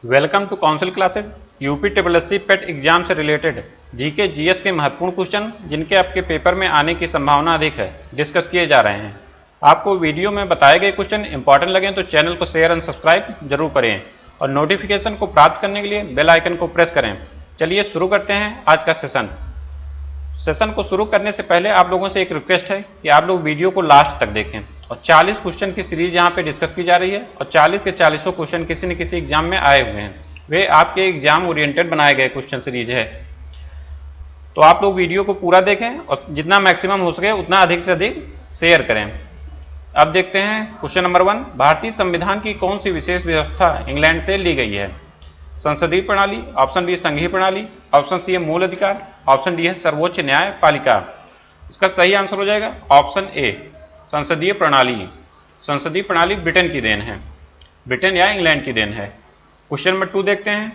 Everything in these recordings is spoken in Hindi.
Welcome to council classes. UP triple S C PET exam से रिलेटेड जीके जीएस के महत्वपूर्ण क्वेश्चन जिनके आपके पेपर में आने की संभावना अधिक है डिस्कस किए जा रहे हैं। आपको वीडियो में बताए गए क्वेश्चन इंपॉर्टेंट लगे तो चैनल को शेयर एंड सब्सक्राइब जरूर करें और नोटिफिकेशन को प्राप्त करने के लिए बेल आइकन को प्रेस करें। चलिए शुरू करते हैं आज का सेशन को शुरू करने से पहले आप लोगों से एक रिक्वेस्ट है कि आप लोग वीडियो को लास्ट तक देखें और 40 क्वेश्चन की सीरीज यहाँ पे डिस्कस की जा रही है और 40 के 40 क्वेश्चन किसी न किसी एग्जाम में आए हुए हैं, वे आपके एग्जाम ओरिएंटेड बनाए गए क्वेश्चन सीरीज है। तो आप लोग वीडियो को पूरा देखें और जितना मैक्सिमम हो सके उतना अधिक से अधिक शेयर करें। अब देखते हैं क्वेश्चन नंबर 1। भारतीय संविधान की कौन सी विशेष व्यवस्था इंग्लैंड से ली गई है? संसदीय प्रणाली, ऑप्शन बी संघीय प्रणाली, ऑप्शन सी है मूल अधिकार, ऑप्शन डी है सर्वोच्च न्यायपालिका। इसका सही आंसर हो जाएगा ऑप्शन ए संसदीय प्रणाली। संसदीय प्रणाली ब्रिटेन की देन है, ब्रिटेन या इंग्लैंड की देन है। क्वेश्चन नंबर 2 देखते हैं।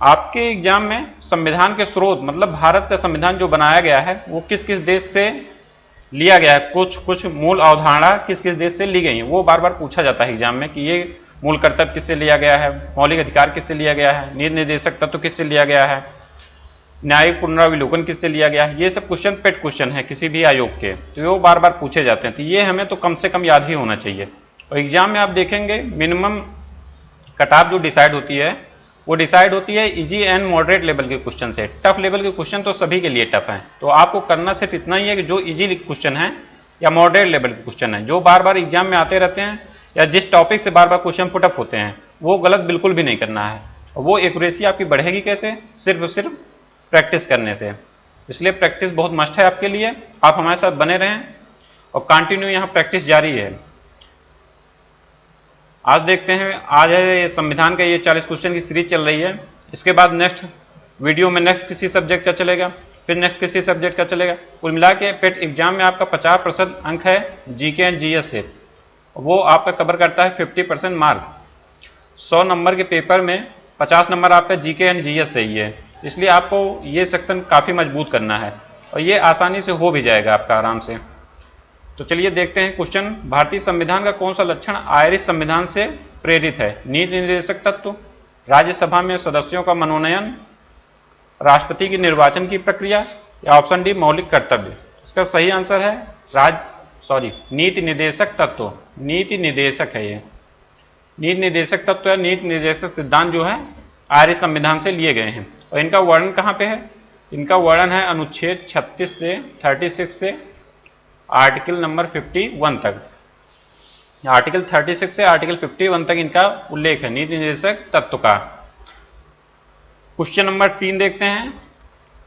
आपके एग्जाम में संविधान के स्रोत मतलब भारत का संविधान जो बनाया गया है वो किस किस देश से लिया गया है, कुछ मूल अवधारणा किस किस देश से ली गई है, वो बार बार पूछा जाता है एग्जाम में कि ये मूल कर्तव्य किससे लिया गया है, मौलिक अधिकार किससे लिया गया है, नीति निर्देशक तत्व किससे लिया गया है, न्यायिक पुनरावलोकन किससे लिया गया है। ये सब क्वेश्चन पेट क्वेश्चन है किसी भी आयोग के, तो वो बार बार पूछे जाते हैं, तो ये हमें तो कम से कम याद ही होना चाहिए। और एग्जाम में आप देखेंगे मिनिमम कट-ऑफ जो डिसाइड होती है वो डिसाइड होती है इजी एंड मॉडरेट लेवल के क्वेश्चन से। टफ लेवल के क्वेश्चन तो सभी के लिए टफ हैं, तो आपको करना सिर्फ इतना ही है कि जो इजी क्वेश्चन है या मॉडरेट लेवल के क्वेश्चन है जो बार बार एग्जाम में आते रहते हैं या जिस टॉपिक से बार बार क्वेश्चन पुटअप होते हैं वो गलत बिल्कुल भी नहीं करना है। और वो एक्यूरेसी आपकी बढ़ेगी कैसे? सिर्फ प्रैक्टिस करने से। इसलिए प्रैक्टिस बहुत मस्ट है आपके लिए, आप हमारे साथ बने रहें और कंटिन्यू यहाँ प्रैक्टिस जारी है। आज देखते हैं, आज है संविधान का ये 40 क्वेश्चन की सीरीज चल रही है। इसके बाद नेक्स्ट वीडियो में नेक्स्ट किसी सब्जेक्ट का चलेगा, फिर नेक्स्ट किसी सब्जेक्ट का चलेगा। कुल मिला के पेट एग्जाम में आपका 50% अंक है जीके एंड जीएस से, वो आपका कवर करता है 50% मार्क। 100 नंबर के पेपर में 50 नंबर आपका जीके एंड जीएस से ही है, इसलिए आपको ये सेक्शन काफ़ी मजबूत करना है और ये आसानी से हो भी जाएगा आपका आराम से। तो चलिए देखते हैं क्वेश्चन। भारतीय संविधान का कौन सा लक्षण आयरिश संविधान से प्रेरित है? नीति निर्देशक तत्व, राज्यसभा में सदस्यों का मनोनयन, राष्ट्रपति की निर्वाचन की प्रक्रिया या ऑप्शन डी मौलिक कर्तव्य। इसका सही आंसर है नीति निर्देशक तत्व। नीति निर्देशक है ये, नीति निर्देशक तत्व या नीति निर्देशक सिद्धांत जो है आर्य संविधान से लिए गए हैं। और इनका वर्णन कहाँ पे है? इनका वर्णन है अनुच्छेद 36 से आर्टिकल नंबर 51 तक। आर्टिकल 36 से आर्टिकल 51 तक इनका उल्लेख है नीति निर्देशक तत्व का। क्वेश्चन नंबर 3 देखते हैं।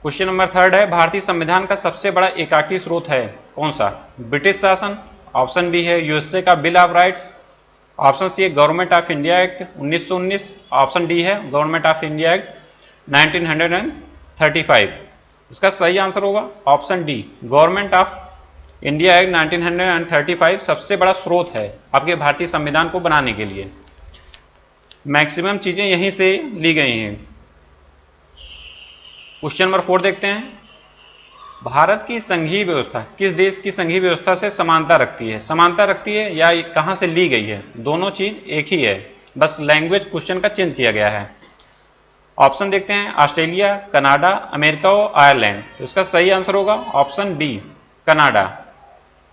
क्वेश्चन नंबर 3 है, भारतीय संविधान का सबसे बड़ा एकाकी स्रोत है कौन सा? ब्रिटिश शासन, ऑप्शन बी है यूएसए का bill of rights, option C है government of India act 1919, option D है गवर्नमेंट ऑफ इंडिया एक्ट 1935। इसका सही आंसर होगा option D government of India act 1935 सबसे बड़ा स्रोत है आपके भारतीय संविधान को बनाने के लिए। मैक्सिमम चीजें यहीं से ली गई हैं। क्वेश्चन नंबर 4 देखते हैं। भारत की संघीय व्यवस्था किस देश की संघीय व्यवस्था से समानता रखती है? समानता रखती है या कहां से ली गई है? दोनों चीज एक ही है, बस लैंग्वेज क्वेश्चन का चेंज किया गया है। ऑप्शन देखते हैं, ऑस्ट्रेलिया, कनाडा, अमेरिका और आयरलैंड। तो इसका सही आंसर होगा option B Canada.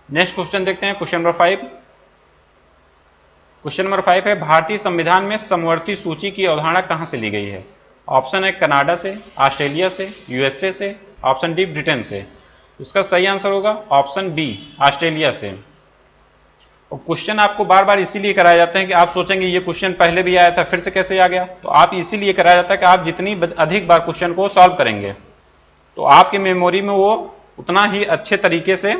Next question देखते हैं, क्वेश्चन नंबर 5। क्वेश्चन नंबर 5 है, भारतीय संविधान में समवर्ती सूची की अवधारणा कहां से ली गई है? ऑप्शन है कनाडा से, ऑस्ट्रेलिया से, यूएसए से, ऑप्शन डी ब्रिटेन से। इसका सही आंसर होगा ऑप्शन बी ऑस्ट्रेलिया से। और क्वेश्चन आपको बार बार इसीलिए कराया जाता है कि आप सोचेंगे ये क्वेश्चन पहले भी आया था फिर से कैसे आ गया, तो आप इसीलिए कराया जाता है कि आप जितनी अधिक बार क्वेश्चन को सॉल्व करेंगे तो आपकी मेमोरी में वो उतना ही अच्छे तरीके से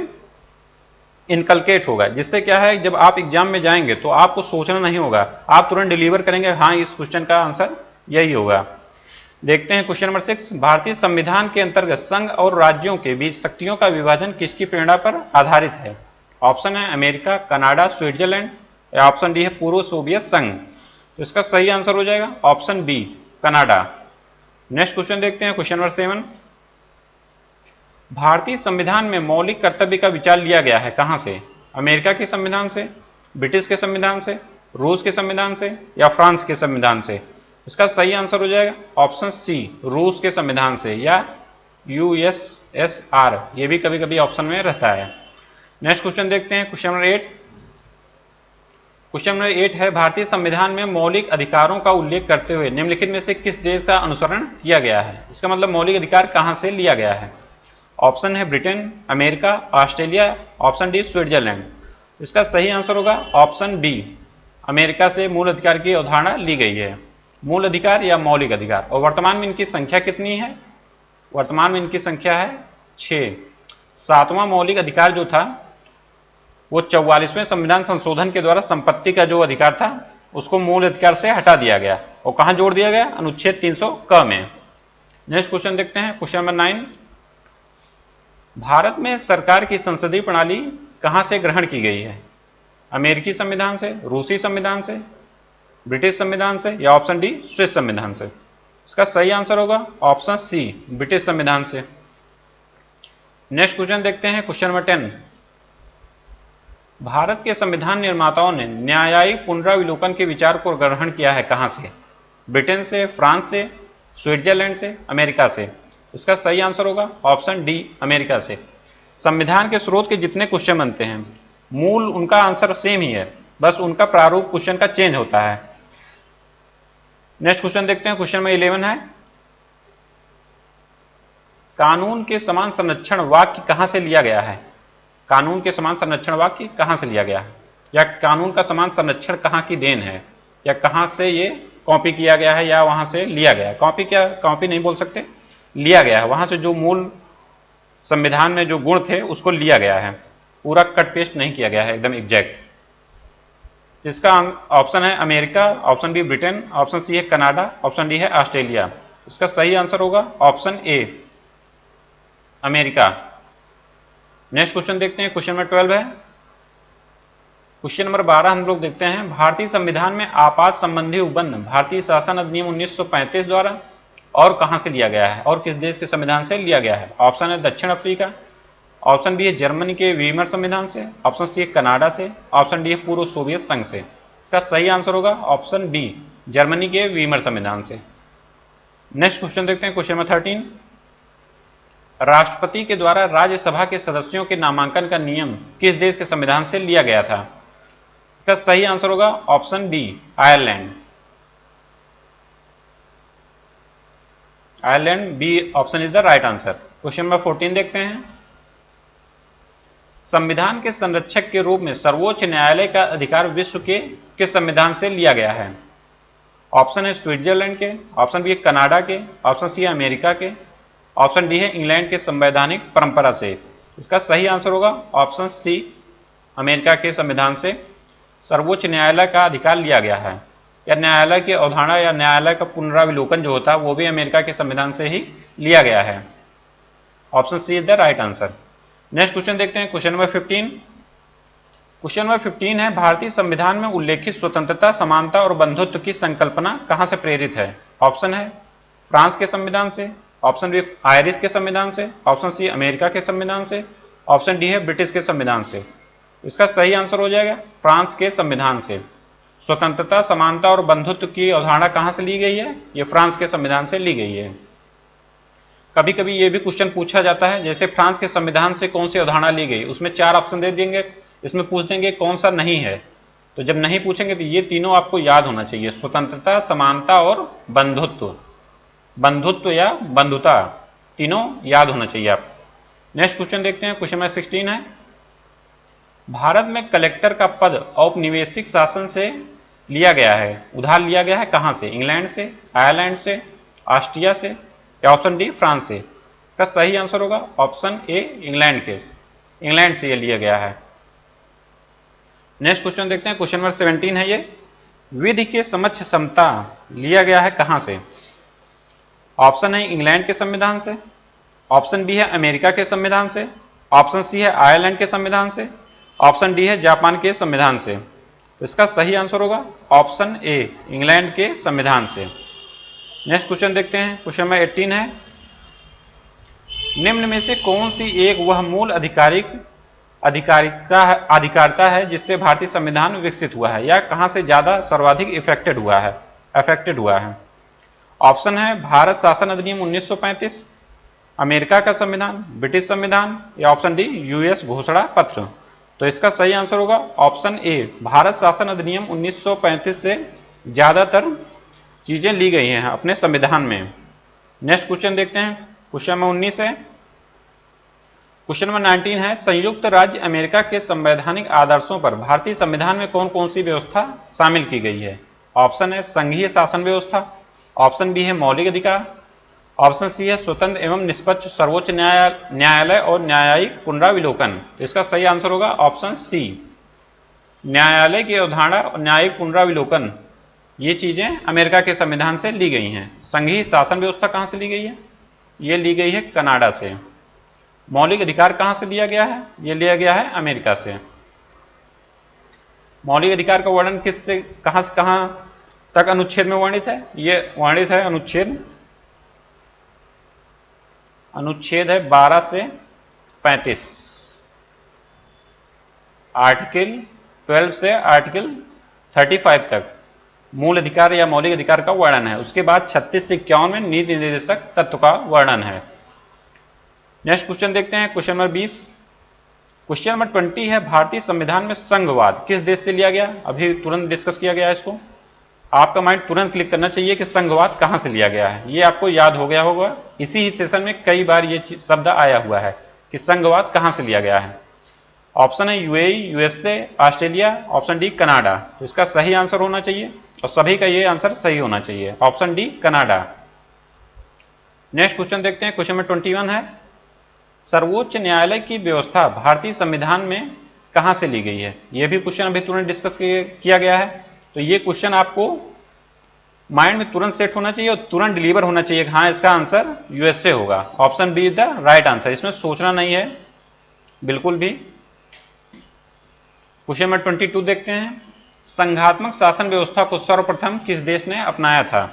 इनकलकेट होगा, जिससे क्या है जब आप एग्जाम में जाएंगे तो आपको सोचना नहीं होगा, आप तुरंत डिलीवर करेंगे, हाँ इस क्वेश्चन का आंसर यही होगा। देखते हैं क्वेश्चन नंबर 6। भारतीय संविधान के अंतर्गत संघ और राज्यों के बीच शक्तियों का विभाजन किसकी प्रेरणा पर आधारित है? ऑप्शन है अमेरिका, कनाडा, स्विट्जरलैंड या ऑप्शन डी है पूर्व सोवियत संघ। तो इसका सही आंसर हो जाएगा option B Canada. Next question देखते हैं, क्वेश्चन नंबर 7। भारतीय संविधान में मौलिक कर्तव्य का विचार लिया गया है कहां से? अमेरिका के संविधान से, ब्रिटिश के संविधान से, रूस के संविधान से या फ्रांस के संविधान से? इसका सही आंसर हो जाएगा ऑप्शन सी, रूस के संविधान से या यूएसएसआर, ये भी कभी कभी ऑप्शन में रहता है। नेक्स्ट क्वेश्चन देखते हैं, क्वेश्चन नंबर 8। क्वेश्चन नंबर 8 है, भारतीय संविधान में मौलिक अधिकारों का उल्लेख करते हुए निम्नलिखित में से किस देश का अनुसरण किया गया है? इसका मतलब मौलिक अधिकार कहां से लिया गया है? ऑप्शन है Britain, America, Australia, option D Switzerland. इसका सही आंसर होगा ऑप्शन बी, अमेरिका से मूल अधिकार की अवधारणा ली गई है। मूल अधिकार या मौलिक अधिकार। और वर्तमान में इनकी संख्या कितनी है? वर्तमान में इनकी संख्या है 6। 7वां मौलिक अधिकार जो था वो 44वें संविधान संशोधन के द्वारा संपत्ति का जो अधिकार था उसको मूल अधिकार से हटा दिया गया और कहां जोड़ दिया गया? अनुच्छेद 300 क में। नेक्स्ट क्वेश्चन देखते हैं, क्वेश्चन नंबर 9। भारत में सरकार की संसदीय प्रणाली कहां से ग्रहण की गई है? अमेरिकी संविधान से, रूसी संविधान से, ब्रिटिश संविधान से या ऑप्शन डी स्विस संविधान से? इसका सही आंसर होगा ऑप्शन सी, ब्रिटिश संविधान से। नेक्स्ट क्वेश्चन देखते हैं, क्वेश्चन नंबर 10। भारत के संविधान निर्माताओं ने न्यायिक पुनराविलोकन के विचार को ग्रहण किया है कहां से? ब्रिटेन से, फ्रांस से, स्विट्जरलैंड से, अमेरिका से? इसका सही आंसर होगा ऑप्शन डी, अमेरिका से। संविधान के स्रोत के जितने क्वेश्चन बनते हैं मूल उनका आंसर सेम ही है, बस उनका प्रारूप क्वेश्चन का चेंज होता है। नेक्स्ट क्वेश्चन देखते हैं, क्वेश्चन नंबर 11 है, कानून के समान संरक्षण वाक्य कहां से लिया गया है? कानून के समान संरक्षण वाक्य कहां से लिया गया है, या कानून का समान संरक्षण कहां की देन है, या कहां से ये कॉपी किया गया है या वहां से लिया गया है? कॉपी क्या, कॉपी नहीं बोल सकते, लिया गया है, वहां से जो मूल संविधान में जो गुण थे उसको लिया गया है, पूरा कट पेस्ट नहीं किया गया है, एकदम एग्जैक्ट। इसका ऑप्शन है America, option B Britain, option C है कनाडा, ऑप्शन डी है ऑस्ट्रेलिया। इसका सही आंसर होगा option A, America. Next question देखते हैं, क्वेश्चन नंबर 12 है। क्वेश्चन नंबर 12 हम लोग देखते हैं, भारतीय संविधान में आपात संबंधी उपबंध भारतीय शासन अधिनियम 1935 द्वारा और कहां से लिया गया है और किस देश के संविधान से लिया गया है? ऑप्शन है दक्षिण अफ्रीका, ऑप्शन बी है जर्मनी के वीमर संविधान से, ऑप्शन सी है कनाडा से, ऑप्शन डी है पूर्व सोवियत संघ से। इसका सही आंसर होगा ऑप्शन बी, जर्मनी के वीमर संविधान से। नेक्स्ट क्वेश्चन देखते हैं, क्वेश्चन नंबर 13। राष्ट्रपति के द्वारा राज्यसभा के सदस्यों के नामांकन का नियम किस देश के संविधान से लिया गया था? इसका सही आंसर होगा option B, Ireland. Ireland, B option is the right answer. Question number 14 देखते हैं, संविधान के संरक्षक के रूप में सर्वोच्च न्यायालय का अधिकार विश्व के किस संविधान से लिया गया है? ऑप्शन है स्विट्जरलैंड के, ऑप्शन बी है कनाडा के, ऑप्शन सी है अमेरिका के, ऑप्शन डी है इंग्लैंड के संवैधानिक परंपरा से। इसका सही आंसर होगा ऑप्शन सी, अमेरिका के संविधान से सर्वोच्च न्यायालय का अधिकार लिया गया है, या न्यायालय की अवधारणा या न्यायालय का पुनराविलोकन जो होता है वो भी अमेरिका के संविधान से ही लिया गया है। Option C is the right answer. Next question देखते हैं, क्वेश्चन नंबर 15। क्वेश्चन नंबर 15 है, भारतीय संविधान में उल्लेखित स्वतंत्रता, समानता और बंधुत्व की संकल्पना कहां से प्रेरित है? ऑप्शन है फ्रांस के संविधान से, ऑप्शन बी आयरिश के संविधान से, ऑप्शन सी अमेरिका के संविधान से, ऑप्शन डी है ब्रिटिश के संविधान से। इसका सही आंसर हो जाएगा फ्रांस के संविधान से। स्वतंत्रता, समानता और बंधुत्व की अवधारणा कहां से ली गई है? ये फ्रांस के संविधान से ली गई है। कभी कभी ये भी क्वेश्चन पूछा जाता है, जैसे फ्रांस के संविधान से कौन सी अवधारणा ली गई, उसमें 4 ऑप्शन दे देंगे, इसमें पूछ देंगे कौन सा नहीं है। तो जब नहीं पूछेंगे तो ये तीनों आपको याद होना चाहिए, स्वतंत्रता, समानता और बंधुत्व, बंधुत्व या बंधुता, तीनों याद होना चाहिए आप। नेक्स्ट क्वेश्चन देखते हैं, क्वेश्चन नंबर 16 है, भारत में कलेक्टर का पद औपनिवेशिक शासन से लिया गया है, उधार लिया गया है कहां से? इंग्लैंड से, आयरलैंड से, ऑस्ट्रिया से या ऑप्शन डी फ्रांस से? का सही आंसर होगा ऑप्शन ए, इंग्लैंड के, इंग्लैंड से ये लिया गया है। नेक्स्ट क्वेश्चन देखते हैं, क्वेश्चन नंबर 17 है, ये विधि के समक्ष समता लिया गया है कहां से? ऑप्शन है इंग्लैंड के संविधान से, ऑप्शन बी है अमेरिका के संविधान से, ऑप्शन सी है आयरलैंड के संविधान से, ऑप्शन डी है जापान के संविधान से। तो इसका सही आंसर होगा ऑप्शन ए, इंग्लैंड के संविधान से। नेक्स्ट क्वेश्चन देखते हैं, क्वेश्चन नंबर 18 है, निम्न में से कौन सी एक वह मूल आधिकारिक अधिकारिता है जिससे भारतीय संविधान विकसित हुआ है, या कहां से ज्यादा सर्वाधिक अफेक्टेड हुआ है। ऑप्शन है भारत शासन अधिनियम 1935, अमेरिका का संविधान, ब्रिटिश संविधान, या ऑप्शन डी यूएस घोषणा पत्र। तो इसका सही आंसर होगा ऑप्शन ए, भारत शासन अधिनियम 1935 से ज्यादातर चीजें ली गई हैं अपने संविधान में। नेक्स्ट क्वेश्चन देखते हैं। क्वेश्चन नंबर 19 है। क्वेश्चन नंबर 19 है, संयुक्त राज्य अमेरिका के संवैधानिक आदर्शों पर भारतीय संविधान में कौन कौन सी व्यवस्था शामिल की गई है। ऑप्शन है संघीय शासन व्यवस्था, ऑप्शन बी है मौलिक अधिकार, ऑप्शन सी है स्वतंत्र एवं निष्पक्ष सर्वोच्च न्यायालय और न्यायिक पुनराविलोकन। तो इसका सही आंसर होगा ऑप्शन सी, न्यायालय की अवधारणा और न्यायिक पुनराविलोकन, ये चीजें अमेरिका के संविधान से ली गई हैं। संघीय शासन व्यवस्था कहां से ली गई है, ये ली गई है कनाडा से। मौलिक अधिकार कहां से लिया गया है, ये लिया गया है अमेरिका से। मौलिक अधिकार का वर्णन किस से कहां तक अनुच्छेद में वर्णित है, ये वर्णित है अनुच्छेद है 12 से 35, आर्टिकल 12 से आर्टिकल 35 तक मूल अधिकार या मौलिक अधिकार का वर्णन है। उसके बाद 36 से 51 में नीति निर्देशक तत्व का वर्णन है। नेक्स्ट क्वेश्चन देखते हैं। Question number 20। क्वेश्चन नंबर 20 है, भारतीय संविधान में संघवाद किस देश से लिया गया। अभी तुरंत डिस्कस किया गया है इसको, आपका माइंड तुरंत क्लिक करना चाहिए कि संघवाद कहां से लिया गया है। ये आपको याद हो गया होगा, इसी ही सेशन में कई बार ये शब्द आया हुआ है कि संघवाद कहां से लिया गया है। ऑप्शन है UAE, USA, Australia, option D Canada. तो इसका सही आंसर होना चाहिए और सभी का ये आंसर सही होना चाहिए, option D Canada. Next question देखते हैं। क्वेश्चन नंबर 21 है, सर्वोच्च न्यायालय की व्यवस्था भारतीय संविधान में कहां से ली गई है। यह भी क्वेश्चन अभी तुरंत डिस्कस किया गया है। तो ये क्वेश्चन आपको माइंड में तुरंत सेट होना चाहिए और तुरंत डिलीवर होना चाहिए। हाँ, इसका आंसर यूएसए होगा, option B is the right answer. इसमें सोचना नहीं है बिल्कुल भी। क्वेश्चन नंबर 22 देखते हैं, संघात्मक शासन व्यवस्था को सर्वप्रथम किस देश ने अपनाया था।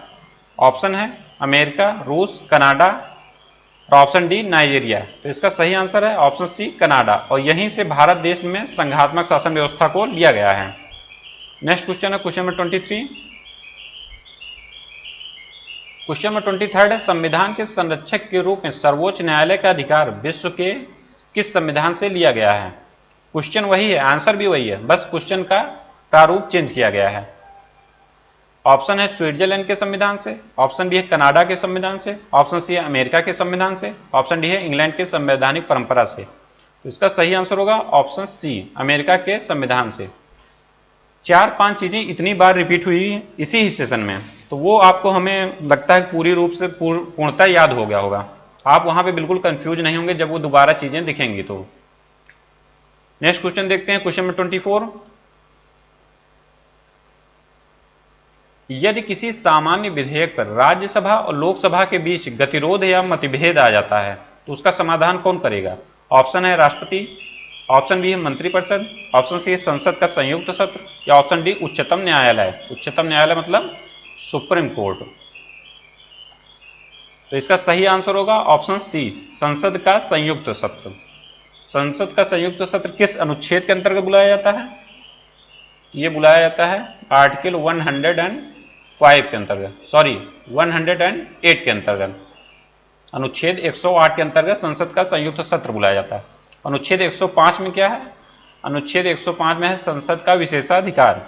ऑप्शन है अमेरिका, रूस, कनाडा और ऑप्शन डी नाइजीरिया। तो इसका सही आंसर है ऑप्शन सी कनाडा, और यहीं से भारत देश में संघात्मक शासन व्यवस्था को लिया गया है। नेक्स्ट क्वेश्चन है क्वेश्चन नंबर 23। क्वेश्चन नंबर 23 है, संविधान के संरक्षक के रूप में सर्वोच्च न्यायालय का अधिकार विश्व के किस संविधान से लिया गया है। क्वेश्चन वही है, आंसर भी वही है, बस क्वेश्चन का प्रारूप चेंज किया गया है। ऑप्शन है स्विट्जरलैंड के संविधान से, ऑप्शन बी है कनाडा के संविधान से, ऑप्शन सी है अमेरिका के संविधान से, ऑप्शन डी है इंग्लैंड के संवैधानिक परंपरा से। तो इसका सही आंसर होगा ऑप्शन सी, अमेरिका के संविधान से। 4-5 चीजें इतनी बार रिपीट हुई इसी ही सेशन में, तो वो आपको हमें लगता है पूरी रूप से पूर्णतः याद हो गया होगा। आप वहां पे बिल्कुल कंफ्यूज नहीं होंगे जब वो दोबारा चीजें दिखेंगी। तो नेक्स्ट क्वेश्चन देखते हैं। क्वेश्चन नंबर 24, यदि किसी सामान्य विधेयक पर राज्यसभा और लोकसभा के बीच गतिरोध या मतभेद आ जाता है तो उसका समाधान कौन करेगा। ऑप्शन है राष्ट्रपति, ऑप्शन बी है मंत्रिपरिषद, ऑप्शन सी है संसद का संयुक्त सत्र, या ऑप्शन डी उच्चतम न्यायालय। उच्चतम न्यायालय मतलब सुप्रीम कोर्ट। तो इसका सही आंसर होगा ऑप्शन सी, संसद का संयुक्त सत्र। संसद का संयुक्त सत्र किस अनुच्छेद के अंतर्गत बुलाया जाता है। ये बुलाया जाता है आर्टिकल 105 के अंतर्गत, 108 के अंतर्गत। अनुच्छेद 108 के अंतर्गत संसद का संयुक्त सत्र बुलाया जाता है। अनुच्छेद 105 में क्या है, अनुच्छेद 105 में है संसद का विशेषाधिकार।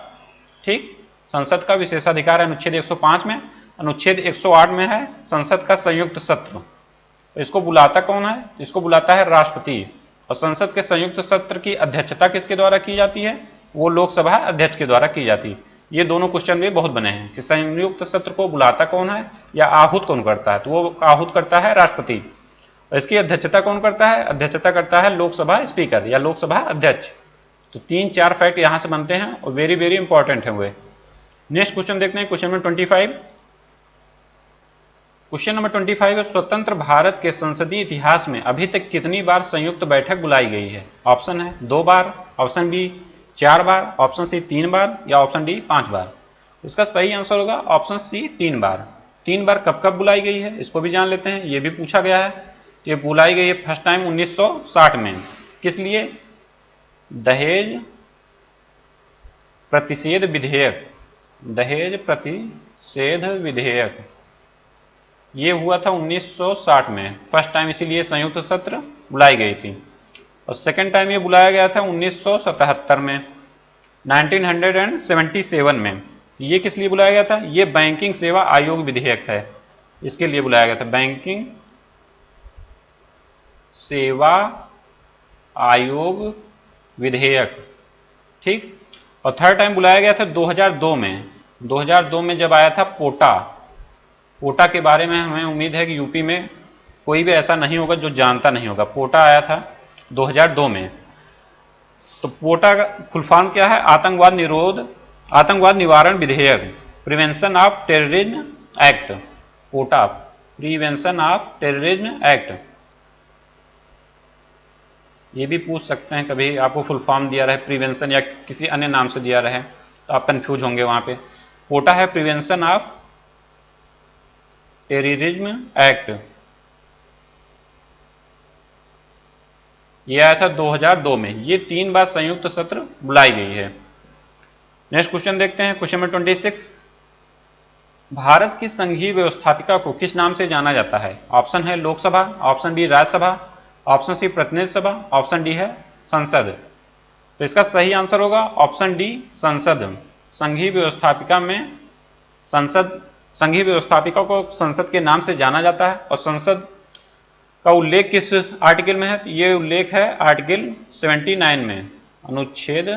ठीक, संसद का विशेषाधिकार है अनुच्छेद 105 में। अनुच्छेद 108 में है संसद का संयुक्त सत्र। तो इसको बुलाता कौन है, इसको बुलाता है राष्ट्रपति। और संसद के संयुक्त सत्र की अध्यक्षता किसके द्वारा की जाती है, वो लोकसभा अध्यक्ष के द्वारा की जाती है। ये दोनों क्वेश्चन भी बहुत बने हैं कि संयुक्त सत्र को बुलाता कौन है या आहूत कौन करता है। तो वो आहूत करता है राष्ट्रपति। और इसकी अध्यक्षता कौन करता है, अध्यक्षता करता है लोकसभा स्पीकर या लोकसभा अध्यक्ष। तो 3-4 फैक्ट यहां से बनते हैं और वेरी वेरी इंपॉर्टेंट है वे। नेक्स्ट क्वेश्चन देखते हैं। Question number 25। क्वेश्चन नंबर 25 है, स्वतंत्र भारत के संसदीय इतिहास में अभी तक कितनी बार संयुक्त बैठक बुलाई गई है। ऑप्शन है 2 बार, ऑप्शन बी 4 बार, ऑप्शन सी 3 बार, या ऑप्शन डी 5 बार। इसका सही आंसर होगा ऑप्शन सी 3 बार। 3 बार कब कब बुलाई गई है इसको भी जान लेते हैं, ये भी पूछा गया है। ये बुलाई गई है फर्स्ट टाइम 1960 में। किस लिए, दहेज प्रतिषेध विधेयक, दहेज प्रतिषेध विधेयक ये हुआ था 1960 में फर्स्ट टाइम, इसीलिए संयुक्त सत्र बुलाई गई थी। और सेकेंड टाइम ये बुलाया गया था 1977 में, 1977 में। ये किस लिए बुलाया गया था? ये बैंकिंग सेवा आयोग विधेयक है, इसके लिए बुलाया गया था, बैंकिंग सेवा आयोग विधेयक, ठीक। और थर्ड टाइम बुलाया गया था 2002 में। 2002 में जब आया था पोटा, पोटा के बारे में हमें उम्मीद है कि यूपी में कोई भी ऐसा नहीं होगा जो जानता नहीं होगा। पोटा आया था 2002 में। तो पोटा का फुल फॉर्म क्या है? आतंकवाद निवारण विधेयक, prevention of terrorism act. POTA, prevention of terrorism act. ये भी पूछ सकते हैं कभी आपको फुल फॉर्म दिया रहे प्रिवेंशन या किसी अन्य नाम से दिया रहे तो आप कंफ्यूज होंगे वहां पे। पोटा है प्रिवेंशन ऑफ टेररिज्म एक्ट। ये आया था 2002 में। ये 3 बार संयुक्त सत्र बुलाई गई है। नेक्स्ट क्वेश्चन देखते हैं, क्वेश्चन नंबर 26। भारत की संघीय व्यवस्थापिका को किस नाम से जाना जाता है? ऑप्शन है Lok Sabha, option B Rajya Sabha, option C प्रतिनिधि सभा, ऑप्शन डी है संसद। तो इसका सही आंसर होगा ऑप्शन डी संसद। संघीय व्यवस्थापिका में संघीय व्यवस्थापिका को संसद के नाम से जाना जाता है। और संसद का उल्लेख किस आर्टिकल में है? ये उल्लेख है आर्टिकल 79 में, अनुच्छेद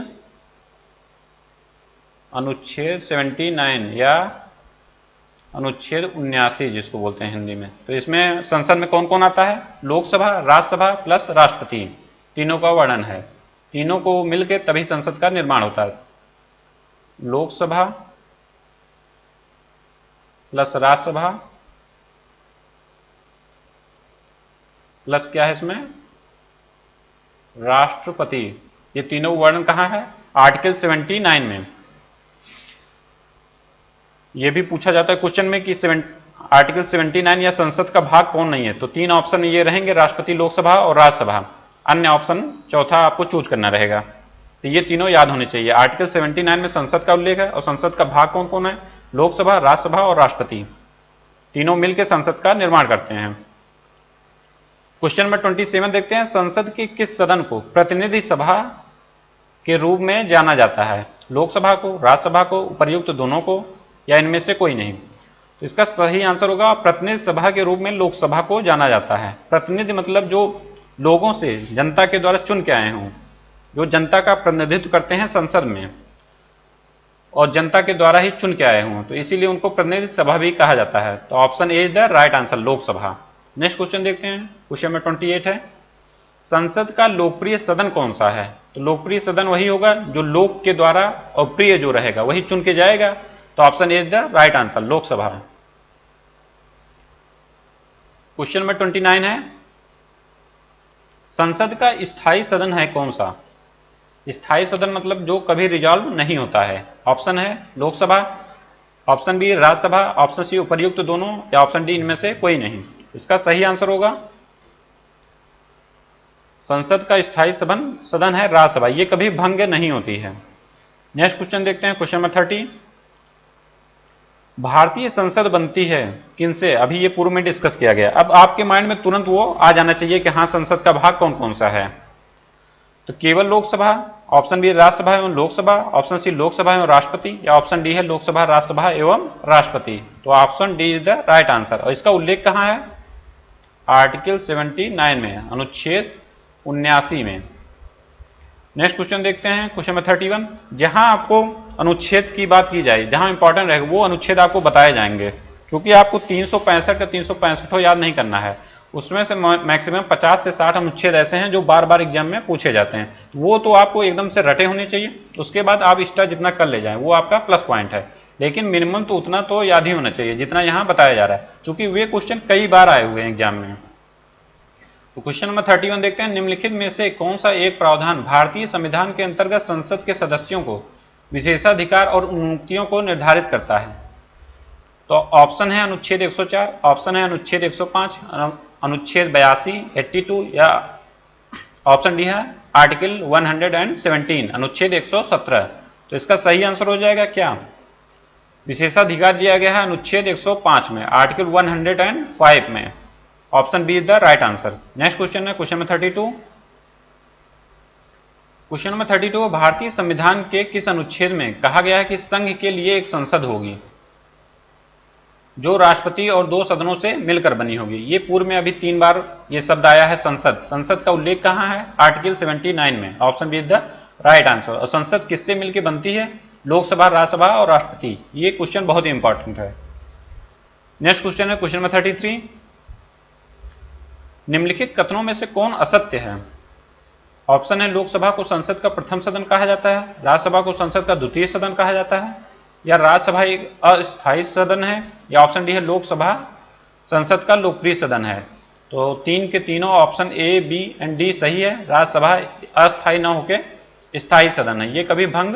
79 या अनुच्छेद 79 जिसको बोलते हैं हिंदी में। तो इसमें संसद में कौन कौन आता है? लोकसभा, राज्यसभा प्लस राष्ट्रपति, तीनों का वर्णन है। तीनों को मिलकर तभी संसद का निर्माण होता है। लोकसभा प्लस राज्यसभा प्लस क्या है इसमें? राष्ट्रपति। ये तीनों वर्णन कहाँ है? आर्टिकल 79 में। ये भी पूछा जाता है क्वेश्चन में कि आर्टिकल 79 या संसद का भाग कौन नहीं है। तो 3 ऑप्शन ये रहेंगे, राष्ट्रपति, लोकसभा और राज्यसभा। अन्य ऑप्शन चौथा आपको चूज करना रहेगा। तो ये तीनों याद होने चाहिए। आर्टिकल 79 में संसद का उल्लेख है और संसद का भाग कौन कौन है? लोकसभा, राज्यसभा और राष्ट्रपति, तीनों मिलकर संसद का निर्माण करते हैं। क्वेश्चन नंबर 27 देखते हैं, संसद के किस सदन को प्रतिनिधि सभा के रूप में जाना जाता है? लोकसभा को, राज्यसभा को, उपर्युक्त दोनों को या इनमें से कोई नहीं? तो इसका सही आंसर होगा प्रतिनिधि सभा के रूप में लोकसभा को जाना जाता है। प्रतिनिधि मतलब जो लोगों से, जनता के द्वारा चुन के आए हों, जो जनता का प्रतिनिधित्व करते हैं संसद में और जनता के द्वारा ही चुन के आए हों, तो इसीलिए उनको प्रतिनिधि सभा भी कहा जाता है। तो option A is the right answer, Lok Sabha. Next question देखते हैं, क्वेश्चन नंबर 28 है, संसद का लोकप्रिय सदन कौन सा है? तो लोकप्रिय सदन वही होगा जो लोक के द्वारा और प्रिय जो रहेगा वही चुन के जाएगा। तो option A is the right answer, Lok Sabha. Question number 29 है, संसद का स्थायी सदन है कौन सा? स्थायी सदन मतलब जो कभी रिजॉल्व नहीं होता है। ऑप्शन है Lok Sabha, option B Rajya Sabha, option C उपर्युक्त दोनों या ऑप्शन डी इनमें से कोई नहीं। इसका सही आंसर होगा संसद का स्थायी सदन है राज्यसभा, ये कभी भंग नहीं होती है। नेक्स्ट क्वेश्चन देखते हैं, क्वेश्चन नंबर 30, भारतीय संसद बनती है किनसे? अभी ये पूर्व में डिस्कस किया गया। अब आपके माइंड में तुरंत वो आ जाना चाहिए कि हाँ संसद का भाग कौन कौन सा है। तो केवल लोकसभा, ऑप्शन बी राज्यसभा एवं लोकसभा, ऑप्शन सी लोकसभा एवं राष्ट्रपति या ऑप्शन डी है लोकसभा, राज्यसभा एवं राष्ट्रपति। तो option D is the right answer. और इसका उल्लेख कहाँ है? आर्टिकल 79 में, अनुच्छेद 79 में। नेक्स्ट क्वेश्चन देखते हैं, क्वेश्चन नंबर 31, जहां आपको अनुच्छेद की बात की जाए, जहां इंपॉर्टेंट रहेगा वो अनुच्छेद आपको बताए जाएंगे, क्योंकि आपको 365 का 365 याद नहीं करना है। उसमें से मैक्सिमम 50 से 60 अनुच्छेद ऐसे हैं जो बार बार एग्जाम में पूछे जाते हैं। वो तो आपको एकदम से रटे होने चाहिए, उसके बाद आप एक्स्ट्रा जितना कर ले जाएं वो आपका प्लस पॉइंट है। लेकिन मिनिमम तो उतना तो याद ही होना चाहिए जितना यहाँ बताया जा रहा है, क्योंकि वे क्वेश्चन कई बार आए हुए हैं एग्जाम में। तो क्वेश्चन नंबर 31 देखते हैं, निम्नलिखित में से कौन सा एक प्रावधान भारतीय संविधान के अंतर्गत संसद के सदस्यों को विशेषाधिकार और उन्मुक्तियों को निर्धारित करता है? तो ऑप्शन है अनुच्छेद 104, ऑप्शन है अनुच्छेद 105, अनुच्छेद 82, 82 या ऑप्शन डी है आर्टिकल 117, अनुच्छेद 117। तो इसका सही आंसर हो जाएगा क्या? विशेषाधिकार दिया गया है अनुच्छेद 105 में, आर्टिकल 105 में। Option B is the right answer. Next question है क्वेश्चन नंबर 32। क्वेश्चन नंबर 32, भारतीय संविधान के किस अनुच्छेद में कहा गया है कि संघ के लिए एक संसद होगी जो राष्ट्रपति और 2 सदनों से मिलकर बनी होगी? ये पूर्व में अभी 3 बार ये शब्द आया है संसद। संसद का उल्लेख कहां है? आर्टिकल 79 में। Option B is the right answer. और संसद किससे मिलकर बनती है? लोकसभा, राज्यसभा और राष्ट्रपति। ये क्वेश्चन बहुत ही इंपॉर्टेंट है। नेक्स्ट क्वेश्चन है क्वेश्चन नंबर 33। निम्नलिखित कथनों में से कौन असत्य है? ऑप्शन है लोकसभा को संसद का प्रथम सदन कहा जाता है, राज्यसभा को संसद का द्वितीय सदन कहा जाता है, या राज्यसभा एक अस्थायी सदन है, या ऑप्शन डी है लोकसभा संसद का लोकप्रिय सदन है। तो 3 के तीनों option A, B and D सही है। राज्यसभा अस्थायी न होकर स्थायी सदन है, ये कभी भंग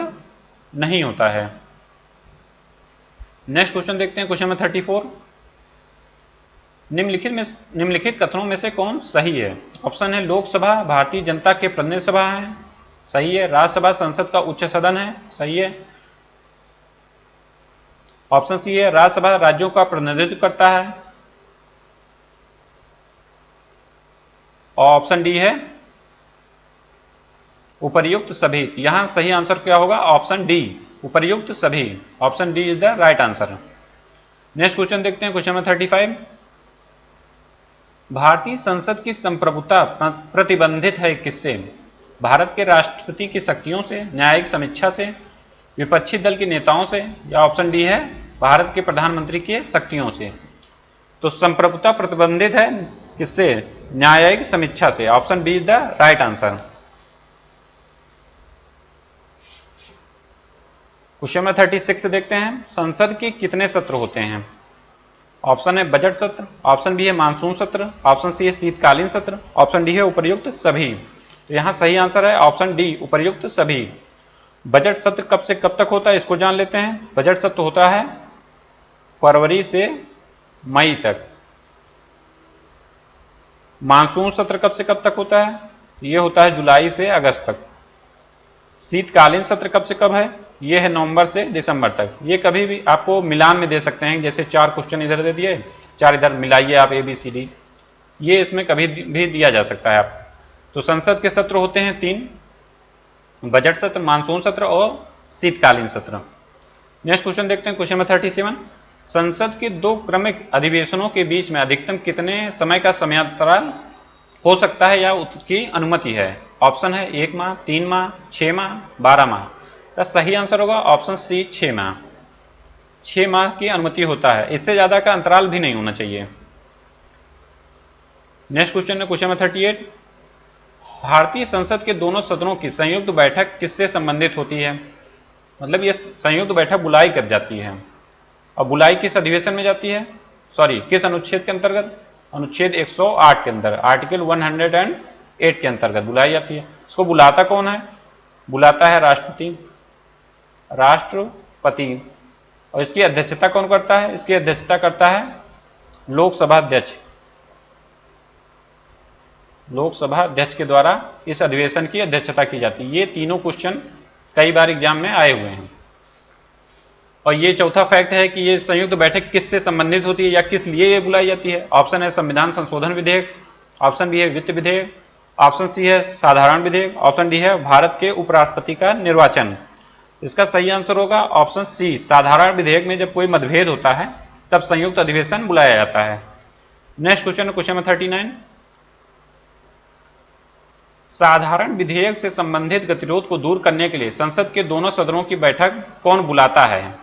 नहीं होता है। नेक्स्ट क्वेश्चन देखते हैं क्वेश्चन नंबर 34। निम्नलिखित कथनों में से कौन सही है? ऑप्शन है लोकसभा भारतीय जनता के प्रतिनिधि सभा है, सही है। राज्यसभा संसद का उच्च सदन है, सही है। ऑप्शन सी है राज्यसभा राज्यों का प्रतिनिधित्व करता है, और ऑप्शन डी है उपर्युक्त सभी। यहां सही आंसर क्या होगा? ऑप्शन डी, उपर्युक्त सभी। Option D is the right answer. Next question देखते हैं क्वेश्चन नंबर 35। भारतीय संसद की संप्रभुता प्रतिबंधित है किससे? भारत के राष्ट्रपति की शक्तियों से, न्यायिक समीक्षा से, विपक्षी दल के नेताओं से, या ऑप्शन डी है भारत के प्रधानमंत्री के शक्तियों से। तो संप्रभुता प्रतिबंधित है किससे? न्यायिक समीक्षा से। Option B is the right answer. Question number 36 देखते हैं। संसद के कितने सत्र होते हैं? ऑप्शन है बजट सत्र, ऑप्शन बी है मानसून सत्र, ऑप्शन सी है शीतकालीन सत्र, ऑप्शन डी है उपर्युक्त सभी। तो यहां सही आंसर है ऑप्शन डी, उपर्युक्त सभी। बजट सत्र कब से कब तक होता है इसको जान लेते हैं। बजट सत्र होता है फरवरी से मई तक। मानसून सत्र कब से कब तक होता है? यह होता है जुलाई से अगस्त तक। शीतकालीन सत्र कब से कब है? ये है नवंबर से दिसंबर तक। ये कभी भी आपको मिलान में दे सकते हैं, जैसे 4 क्वेश्चन इधर दे दिए, 4 इधर मिलाइए आप ए बी सी डी, ये इसमें कभी भी दिया जा सकता है आप। तो संसद के सत्र होते हैं 3, बजट सत्र, मानसून सत्र और शीतकालीन सत्र। नेक्स्ट क्वेश्चन देखते हैं क्वेश्चन नंबर 37। संसद के 2 क्रमिक अधिवेशनों के बीच में अधिकतम कितने समय का समयांतराल हो सकता है या उसकी अनुमति है? ऑप्शन है 1 माह, 3 माह, 6 माह, 12 माह। का सही आंसर होगा ऑप्शन सी, 6 माह। 6 माह की अनुमति होता है, इससे ज्यादा का अंतराल भी नहीं होना चाहिए। नेक्स्ट क्वेश्चन है क्वेश्चन नंबर 38। भारतीय संसद के दोनों सदनों की संयुक्त बैठक किससे संबंधित होती है? मतलब ये संयुक्त बैठक बुलाई कर जाती है, और बुलाई किस अधिवेशन में जाती है? सॉरी, किस अनुच्छेद के अंतर्गत? अनुच्छेद 108 के अंदर, आर्टिकल 108 के अंतर्गत बुलाई जाती है। इसको बुलाता कौन है? बुलाता है राष्ट्रपति। और इसकी अध्यक्षता कौन करता है? इसकी अध्यक्षता करता है लोकसभा अध्यक्ष। लोकसभा अध्यक्ष के द्वारा इस अधिवेशन की अध्यक्षता की जाती है। ये तीनों क्वेश्चन कई बार एग्जाम में आए हुए हैं। और ये चौथा फैक्ट है कि ये संयुक्त बैठक किससे संबंधित होती है या किस लिए ये बुलाई जाती है। ऑप्शन है संविधान संशोधन विधेयक, ऑप्शन बी है वित्त विधेयक, ऑप्शन सी है साधारण विधेयक, ऑप्शन डी है भारत के उपराष्ट्रपति का निर्वाचन। इसका सही आंसर होगा ऑप्शन सी, साधारण विधेयक में जब कोई मतभेद होता है तब संयुक्त अधिवेशन बुलाया जाता है। नेक्स्ट क्वेश्चन है क्वेश्चन नंबर 39। साधारण विधेयक से संबंधित गतिरोध को दूर करने के लिए संसद के दोनों सदनों की बैठक कौन बुलाता है?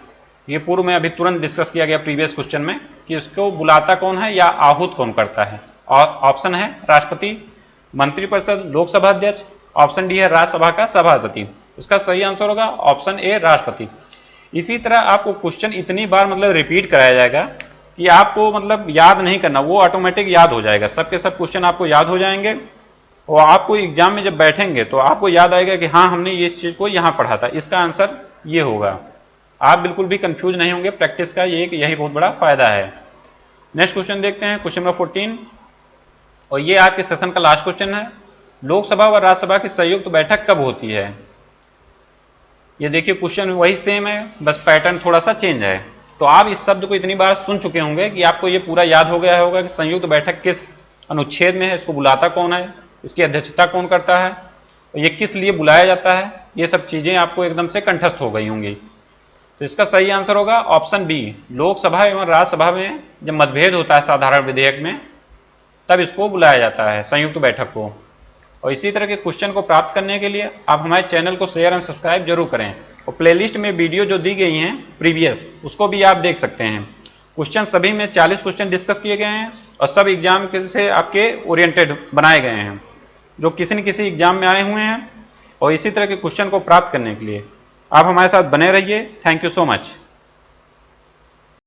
ये पूर्व में अभी तुरंत डिस्कस किया गया प्रीवियस क्वेश्चन में कि इसको बुलाता कौन है या आहूत कौन करता है। और ऑप्शन है राष्ट्रपति, मंत्रिपरिषद, लोकसभा अध्यक्ष, ऑप्शन डी है राज्यसभा का सभापति। उसका सही आंसर होगा ऑप्शन ए, राष्ट्रपति। इसी तरह आपको क्वेश्चन इतनी बार मतलब रिपीट कराया जाएगा कि आपको मतलब याद नहीं करना, वो ऑटोमेटिक याद हो जाएगा। सबके सब क्वेश्चन आपको याद हो जाएंगे और आपको एग्जाम में जब बैठेंगे तो आपको याद आएगा कि हाँ हमने ये चीज को यहाँ पढ़ा था, इसका आंसर ये होगा। आप बिल्कुल भी कंफ्यूज नहीं होंगे। प्रैक्टिस का यही बहुत बड़ा फायदा है। नेक्स्ट क्वेश्चन देखते हैं क्वेश्चन नंबर 14, और ये आज के सेशन का लास्ट क्वेश्चन है। लोकसभा व राज्यसभा की संयुक्त बैठक कब होती है? ये देखिए क्वेश्चन वही सेम है, बस पैटर्न थोड़ा सा चेंज है। तो आप इस शब्द को इतनी बार सुन चुके होंगे कि आपको ये पूरा याद हो गया होगा कि संयुक्त बैठक किस अनुच्छेद में है, इसको बुलाता कौन है, इसकी अध्यक्षता कौन करता है, और ये किस लिए बुलाया जाता है, ये सब चीजें आपको एकदम से कंठस्थ हो गई होंगी। तो इसका सही आंसर होगा ऑप्शन बी। लोकसभा एवं राज्यसभा में जब मतभेद होता है साधारण विधेयक में, तब इसको बुलाया जाता है संयुक्त बैठक को। और इसी तरह के क्वेश्चन को प्राप्त करने के लिए आप हमारे चैनल को शेयर एंड सब्सक्राइब जरूर करें, और प्लेलिस्ट में वीडियो जो दी गई हैं प्रीवियस, उसको भी आप देख सकते हैं। क्वेश्चन सभी में 40 क्वेश्चन डिस्कस किए गए हैं और सब एग्जाम से आपके ओरिएंटेड बनाए गए हैं, जो किसी न किसी एग्जाम में आए हुए हैं। और इसी तरह के क्वेश्चन को प्राप्त करने के लिए आप हमारे साथ बने रहिए। Thank you so much.